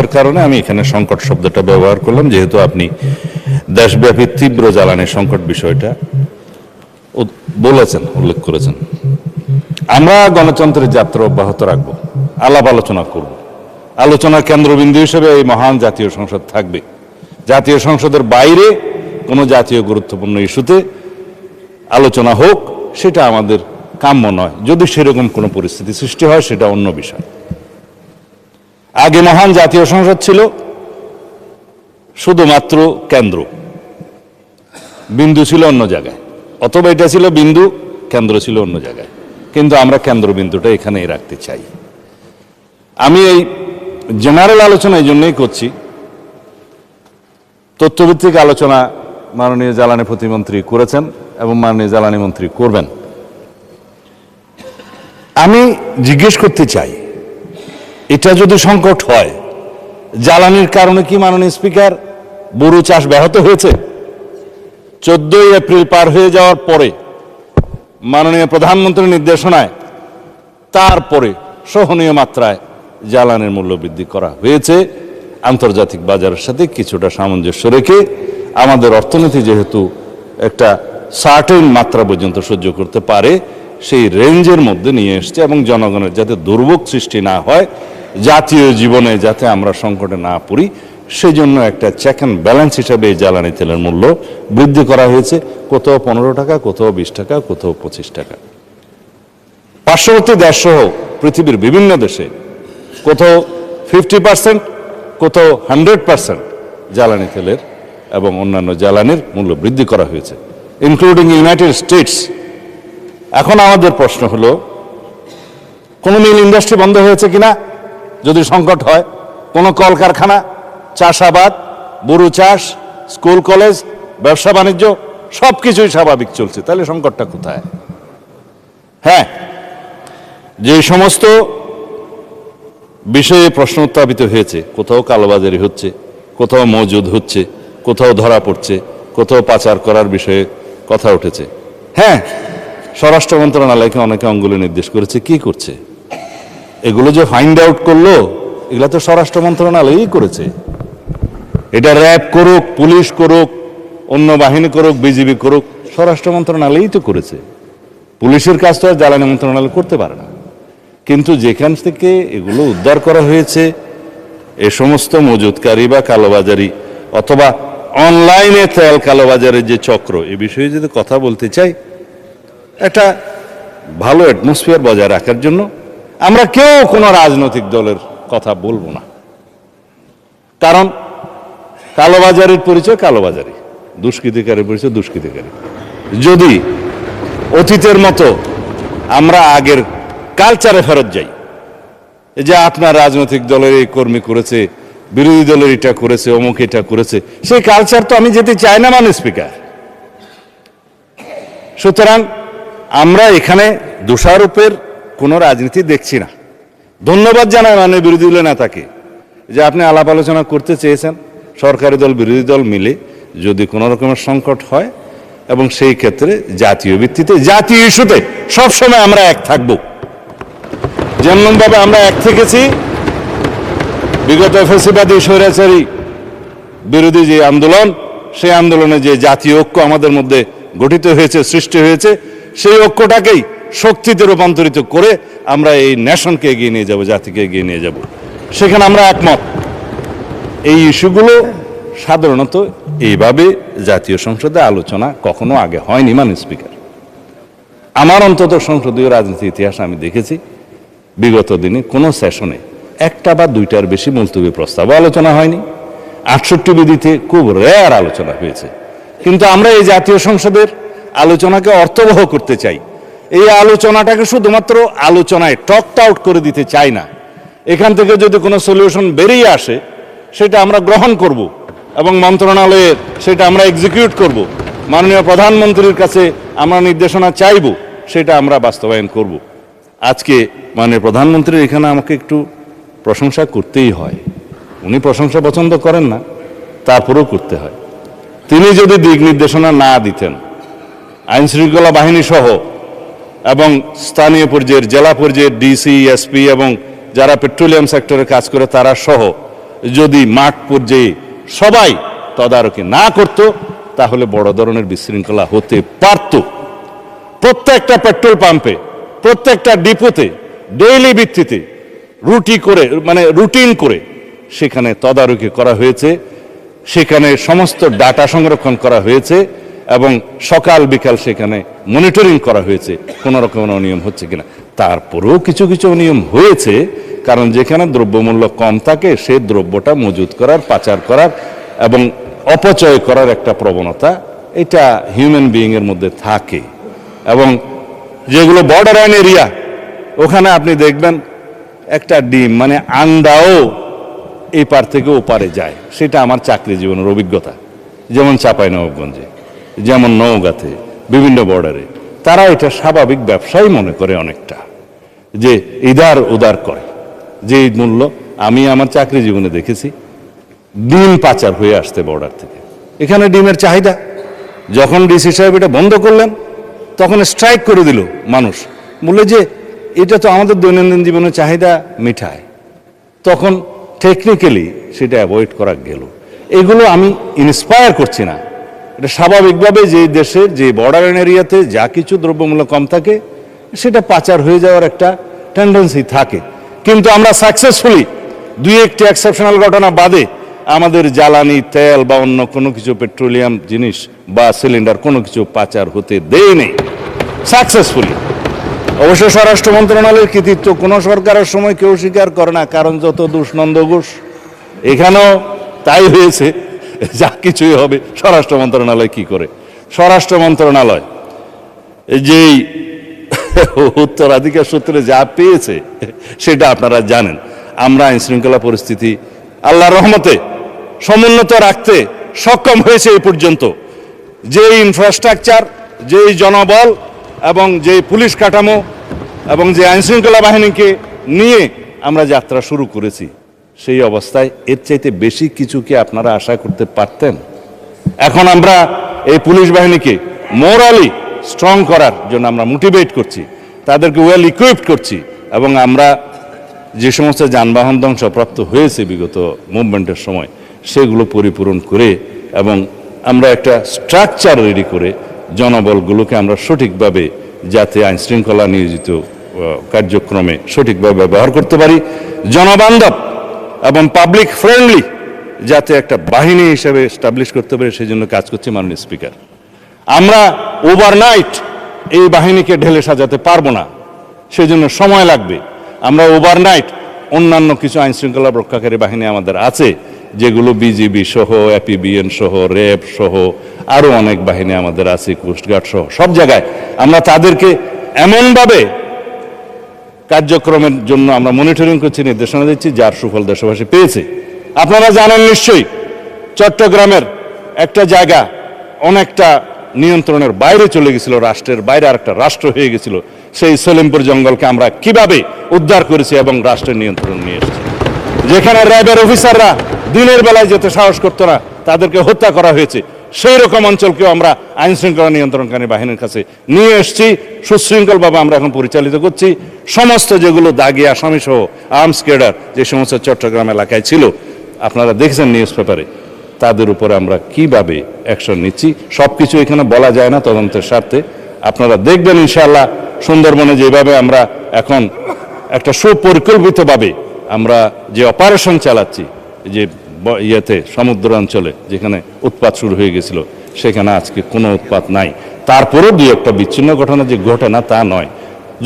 এর কারণে আমি এখানে সংকট শব্দটা ব্যবহার করলাম, যেহেতু আপনি দেশব্যাপী তীব্র জ্বালানি সংকট বিষয়টা বলেছেন, উল্লেখ করেছেন। আমরা গণতন্ত্রের যাত্রা অব্যাহত রাখবো, আলাপ আলোচনা করব। আলোচনার কেন্দ্রবিন্দু হিসেবে এই মহান জাতীয় সংসদ থাকবে। জাতীয় সংসদের বাইরে কোনো জাতীয় গুরুত্বপূর্ণ ইস্যুতে আলোচনা হোক, সেটা আমাদের কাম্য নয়। যদি সেরকম কোনো পরিস্থিতি সৃষ্টি হয় সেটা অন্য বিষয়। আগে মহান জাতীয় সংসদ ছিল শুধুমাত্র কেন্দ্র, বিন্দু ছিল অন্য জায়গায়, অথবা এটা ছিল বিন্দু, কেন্দ্র ছিল অন্য জায়গায়। কিন্তু আমরা কেন্দ্রবিন্দুটা এখানেই রাখতে চাই। আমি এই জেনারেল আলোচনা এই জন্যই করছি, তথ্যভিত্তিক আলোচনা মাননীয় জ্বালানি প্রতিমন্ত্রী করেছেন এবং মাননীয় জ্বালানি মন্ত্রী করবেন। আমি জিজ্ঞেস করতে চাই, এটা যদি সংকট হয়, জ্বালানির কারণে কি মাননীয় স্পিকার বোরো চাষ ব্যাহত হয়েছে? 14 এপ্রিল পার হয়ে যাওয়ার পরে মাননীয় প্রধানমন্ত্রীর নির্দেশনায় তারপরে সহনীয় মাত্রায় জ্বালানির মূল্য বৃদ্ধি করা হয়েছে, আন্তর্জাতিক বাজারের সাথে কিছুটা সামঞ্জস্য রেখে। আমাদের অর্থনীতি যেহেতু একটা সার্টেন মাত্রা পর্যন্ত সহ্য করতে পারে, সেই রেঞ্জের মধ্যে নিয়ে এসছে এবং জনগণের যাতে দুর্ভোগ সৃষ্টি না হয়, জাতীয় জীবনে যাতে আমরা সংকটে না পড়ি, সেই জন্য একটা চেক অ্যান্ড ব্যালেন্স হিসাবে এই জ্বালানি তেলের মূল্য বৃদ্ধি করা হয়েছে। কোথাও 15 টাকা, কোথাও 20 টাকা, কোথাও 25 টাকা। পার্শ্ববর্তী দেশসহ পৃথিবীর বিভিন্ন দেশে কোথাও 50%, কোথাও 100% জ্বালানি তেলের এবং অন্যান্য জ্বালানির মূল্য বৃদ্ধি করা হয়েছে, ইনক্লুডিং ইউনাইটেড স্টেটস। এখন আমাদের প্রশ্ন হলো, কোনো মিল ইন্ডাস্ট্রি বন্ধ হয়েছে কিনা যদি সংকট হয়? কোনো কলকারখানা, চাষাবাদ, বোরো চাষ, স্কুল কলেজ, ব্যবসা বাণিজ্য সবকিছুই স্বাভাবিক চলছে, তাহলে সংকটটা কোথায়? হ্যাঁ, যে সমস্ত বিষয়ে প্রশ্ন উত্থাপিত হয়েছে, কোথাও কালোবাজারি হচ্ছে, কোথাও মজুদ হচ্ছে, কোথাও ধরা পড়ছে, কোথাও পাচার করার বিষয়ে কথা উঠেছে। হ্যাঁ, স্বরাষ্ট্র মন্ত্রণালয়কে অনেকে অঙ্গুলি নির্দেশ করেছে, কি করছে? এগুলো যে ফাইন্ড আউট করলো, এগুলো তো স্বরাষ্ট্র মন্ত্রণালয়ই করেছে। এটা র্যাব করুক, পুলিশ করুক, অন্য বাহিনী করুক, বিজিবি করুক, স্বরাষ্ট্র মন্ত্রণালয়ই তো করেছে। পুলিশের কাজ তো আর জ্বালানি মন্ত্রণালয় করতে পারে না। কিন্তু যেখান থেকে এগুলো উদ্ধার করা হয়েছে, এ সমস্ত মজুদকারী বা কালোবাজারি অথবা অনলাইনে তেল কালোবাজারের যে চক্র, এ বিষয়ে যদি কথা বলতে চাই, একটা ভালো অ্যাটমসফিয়ার বজায় রাখার জন্য আমরা কেউ কোনো রাজনৈতিক দলের কথা বলবো না। কারণ কালোবাজারির পরিচয় কালোবাজারি, দুষ্কৃতিকারীর পরিচয় দুষ্কৃতিকারী। যদি অতীতের মতো আমরা আগের কালচারে ফেরত যাই, যে আপনার রাজনৈতিক দলের এই কর্মী করেছে, বিরোধী দলের এটা করেছে, অমুক এটা করেছে, সেই কালচার তো আমি যেতে চাই না মাননীয় স্পিকার। সুতরাং আমরা এখানে দোষারোপের কোনো রাজনীতি দেখছি না। ধন্যবাদ জানাই মাননীয় বিরোধী দলের নেতাকে যে আপনি আলাপ আলোচনা করতে চেয়েছেন, সরকারি দল বিরোধী দল মিলে যদি কোনো রকমের সংকট হয়, এবং সেই ক্ষেত্রে জাতীয় ভিত্তিতে, জাতীয় ইস্যুতে সবসময় আমরা এক থাকব। যেমনভাবে আমরা এক থেকেছি বিগত ফ্যাসিবাদী স্বৈরাচারী বিরোধী যে আন্দোলন, সেই আন্দোলনে যে জাতীয় ঐক্য আমাদের মধ্যে গঠিত হয়েছে, সৃষ্টি হয়েছে, সেই ঐক্যটাকেই শক্তিতে রূপান্তরিত করে আমরা এই নেশনকে এগিয়ে নিয়ে যাব, জাতিকে এগিয়ে নিয়ে যাব। সেখানে আমরা একমত। এই ইস্যুগুলো সাধারণত এইভাবে জাতীয় সংসদে আলোচনা কখনো আগে হয়নি মাননীয় স্পিকার। আমার অন্তত সংসদীয় রাজনীতি ইতিহাস আমি দেখেছি, বিগত দিনে কোনো সেশনে একটা বা দুইটার বেশি মুলতবি প্রস্তাব আলোচনা হয়নি। 68 বিধিতে খুব রেয়ার আলোচনা হয়েছে। কিন্তু আমরা এই জাতীয় সংসদের আলোচনাকে অর্থবহ করতে চাই। এই আলোচনাটাকে শুধুমাত্র আলোচনায় টকড আউট করে দিতে চাই না। এখান থেকে যদি কোনো সলিউশন বেরিয়ে আসে, সেটা আমরা গ্রহণ করব এবং মন্ত্রণালয়ে সেটা আমরা এক্সিকিউট করব। মাননীয় প্রধানমন্ত্রীর কাছে আমরা নির্দেশনা চাইব, সেটা আমরা বাস্তবায়ন করব। আজকে মাননীয় প্রধানমন্ত্রীর এখানে আমাকে একটু প্রশংসা করতেই হয়। উনি প্রশংসা পছন্দ করেন না, তারপরেও করতে হয়। তিনি যদি দিক নির্দেশনা না দিতেন, আইন শৃঙ্খলা বাহিনী সহ এবং স্থানীয় পর্যায়ের, জেলা পর্যায়ের ডিসি, এসপি এবং যারা পেট্রোলিয়াম সেক্টরে কাজ করে তারা সহ যদি মাঠ পর্যায়ে সবাই তদারকি না করত তাহলে বড় ধরনের বিশৃঙ্খলা হতে পারত। প্রত্যেকটা পেট্রোল পাম্পে, প্রত্যেকটা ডিপোতে ডেইলি ভিত্তিতে রুটিন করে সেখানে তদারকি করা হয়েছে, সেখানে সমস্ত ডাটা সংরক্ষণ করা হয়েছে এবং সকাল বিকাল সেখানে মনিটরিং করা হয়েছে কোনো রকম অনিয়ম হচ্ছে কিনা। তারপরেও কিছু কিছু অনিয়ম হয়েছে, কারণ যেখানে দ্রব্যমূল্য কম থাকে সেই দ্রব্যটা মজুত করার, পাচার করার এবং অপচয় করার একটা প্রবণতা এটা হিউম্যান বিইং এর মধ্যে থাকে। এবং যেগুলো বর্ডার লাইন এরিয়া, ওখানে আপনি দেখবেন একটা ডিম মানে আন্ডাও এই পার থেকে ওপারে যায়। সেটা আমার চাকরি জীবনের অভিজ্ঞতা। যেমন চাঁপাইনবাবগঞ্জে, যেমন নওগাঁতে, বিভিন্ন বর্ডারে তারা এটা স্বাভাবিক ব্যবসাই মনে করে অনেকটা, যে ইদার উদার করে। যে মূল্য আমি আমার চাকরি জীবনে দেখেছি ডিম পাচার হয়ে আসতে বর্ডার থেকে। এখানে ডিমের চাহিদা, যখন ডিসি সাহেব এটা বন্ধ করলেন তখন স্ট্রাইক করে দিল মানুষ, বলে যে এটা তো আমাদের দৈনন্দিন জীবনের চাহিদা মিঠায়। তখন টেকনিক্যালি সেটা অ্যাভয়েড করা গেল। এগুলো আমি ইন্সপায়ার করছি না, এটা স্বাভাবিকভাবে যে দেশের যে বর্ডার এরিয়াতে যা কিছু দ্রব্যমূল্য কম থাকে সেটা পাচার হয়ে যাওয়ার একটা টেন্ডেন্সি থাকে। কিন্তু আমরা সাকসেসফুলি দুই একটি এক্সেপশনাল ঘটনা বাদে আমাদের জ্বালানি তেল বা অন্য কোনো কিছু পেট্রোলিয়াম জিনিস বা সিলিন্ডার কোনো কিছু পাচার হতে দেয় নেই সাকসেসফুলি। অবশ্য স্বরাষ্ট্র মন্ত্রণালয়ের কৃতিত্ব কোনো সরকারের সময় কেউ স্বীকার করে না, কারণ যত দোষ নন্দ ঘোষ। এখানেও তাই হয়েছে, যা কিছুই হবে স্বরাষ্ট্র মন্ত্রণালয় কি করে। স্বরাষ্ট্র মন্ত্রণালয় যেই উত্তরাধিকার সূত্রে যা পেয়েছে সেটা আপনারা জানেন। আমরা আইন শৃঙ্খলা পরিস্থিতি আল্লাহর রহমতে সমুন্নত রাখতে সক্ষম হয়েছে এই পর্যন্ত। যে ইনফ্রাস্ট্রাকচার, যেই জনবল এবং যে পুলিশ কাঠামো এবং যে আইন শৃঙ্খলা বাহিনীকে নিয়ে আমরা যাত্রা শুরু করেছি, সেই অবস্থায় এর চাইতে বেশি কিছু কি আপনারা আশা করতে পারতেন? এখন আমরা এই পুলিশ বাহিনীকে মোরালি স্ট্রং করার জন্য আমরা মোটিভেট করছি, তাদেরকে ওয়েল ইকুইপড করছি এবং আমরা যে সমস্ত যানবাহন ধ্বংসপ্রাপ্ত হয়েছে বিগত মুভমেন্টের সময় সেগুলো পরিপূরণ করে এবং আমরা একটা স্ট্রাকচার রেডি করে জনবলগুলোকে আমরা সঠিকভাবে যাতে আইন শৃঙ্খলা নিয়োজিত কার্যক্রমে সঠিকভাবে ব্যবহার করতে পারি, জনবান্ধব এবং পাবলিক ফ্রেন্ডলি যাতে একটা বাহিনী হিসেবে এস্টাবলিশ করতে পারি, সেই জন্য কাজ করছে মাননীয় স্পিকার। আমরা ওভারনাইট এই বাহিনীকে ঢেলে সাজাতে পারবো না, সেজন্য সময় লাগবে। আমরা ওভারনাইট অন্যান্য কিছু আইন শৃঙ্খলা রক্ষাকারী বাহিনী আমাদের আছে, যেগুলো বিজিবি সহ, এপিবিএন সহ, র্যাব সহ আরও অনেক বাহিনী আমাদের আছে, কোস্টগার্ড সহ সব জায়গায় আমরা তাদেরকে এমনভাবে কার্যক্রমের জন্য আমরা মনিটরিং করছি, নির্দেশনা দিচ্ছি, যার সুফল দেশবাসী পেয়েছে। আপনারা জানেন নিশ্চয়ই চট্টগ্রামের একটা জায়গা অনেকটা নিয়ন্ত্রণের বাইরে চলে গেছিল, রাষ্ট্রের বাইরে আর একটা রাষ্ট্র হয়ে গেছিল। সেই সলিমপুর জঙ্গলকে আমরা কিভাবে উদ্ধার করেছি এবং রাষ্ট্রের নিয়ন্ত্রণ নিয়ে এসেছি। যেখানে র্যাবের অফিসাররা দিনের বেলায় যেতে সাহস করতো না, তাদেরকে হত্যা করা হয়েছে, সেই রকম অঞ্চলকেও আমরা আইন শৃঙ্খলা নিয়ন্ত্রণকারী বাহিনীর কাছে নিয়ে এসেছি। সুশৃঙ্খলভাবে আমরা এখন পরিচালিত করছি। সমস্ত যেগুলো দাগি আসামি সহ আর্মস ক্যাডার যে সমস্ত চট্টগ্রাম এলাকায় ছিল, আপনারা দেখেছেন নিউজ পেপারে, তাদের উপরে আমরা কিভাবে অ্যাকশন নিচ্ছি সব কিছু এখানে বলা যায় না তদন্তের স্বার্থে। আপনারা দেখবেন ইনশাআল্লাহ সুন্দরবনে যেভাবে আমরা এখন একটা সুপরিকল্পিতভাবে আমরা যে অপারেশন চালাচ্ছি, যে ইয়েতে সমুদ্র অঞ্চলে যেখানে উৎপাত শুরু হয়ে গেছিল সেখানে আজকে কোনো উৎপাত নাই। তারপরেও দুই একটা বিচ্ছিন্ন ঘটনা যে ঘটে না তা নয়।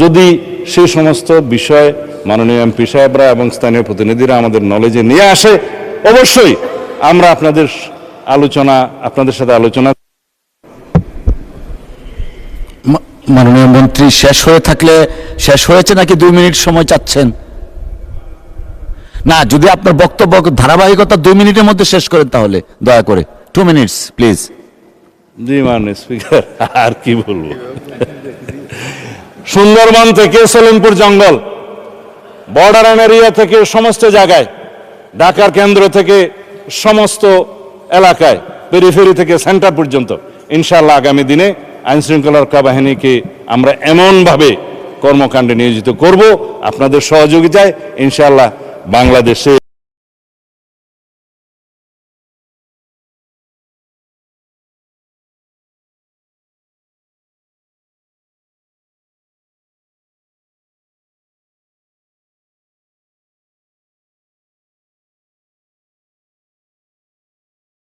যদি সেই সমস্ত বিষয় মাননীয় এমপি সাহেবরা এবং স্থানীয় প্রতিনিধিরা আমাদের নলেজে নিয়ে আসে, অবশ্যই আমরা আপনাদের সাথে আলোচনা। মাননীয় মন্ত্রী শেষ হয়ে থাকলে শেষ হয়েছে নাকি 2 মিনিট সময় চাচ্ছেন? না, যদি আপনার বক্তব্য ধারাবাহিকতা 2 মিনিটের মধ্যে শেষ করেন তাহলে দয়া করে 2 মিনিটস প্লিজ। জি মাননীয় স্পিকার, আর কি বলবো। সুন্দরবন থেকে সলিমপুর জঙ্গল, বর্ডার এরিয়া থেকে সমস্ত জায়গায়, ঢাকার কেন্দ্র থেকে সমস্ত এলাকায়, পেরিফেরি থেকে সেন্টার পর্যন্ত ইনশাআল্লাহ আগামী দিনে আইন শৃঙ্খলা রক্ষা বাহিনীকে আমরা এমনভাবে কর্মকাণ্ডে নিয়োজিত করব আপনাদের সহযোগিতায়। ইনশাআল্লাহ বাংলাদেশে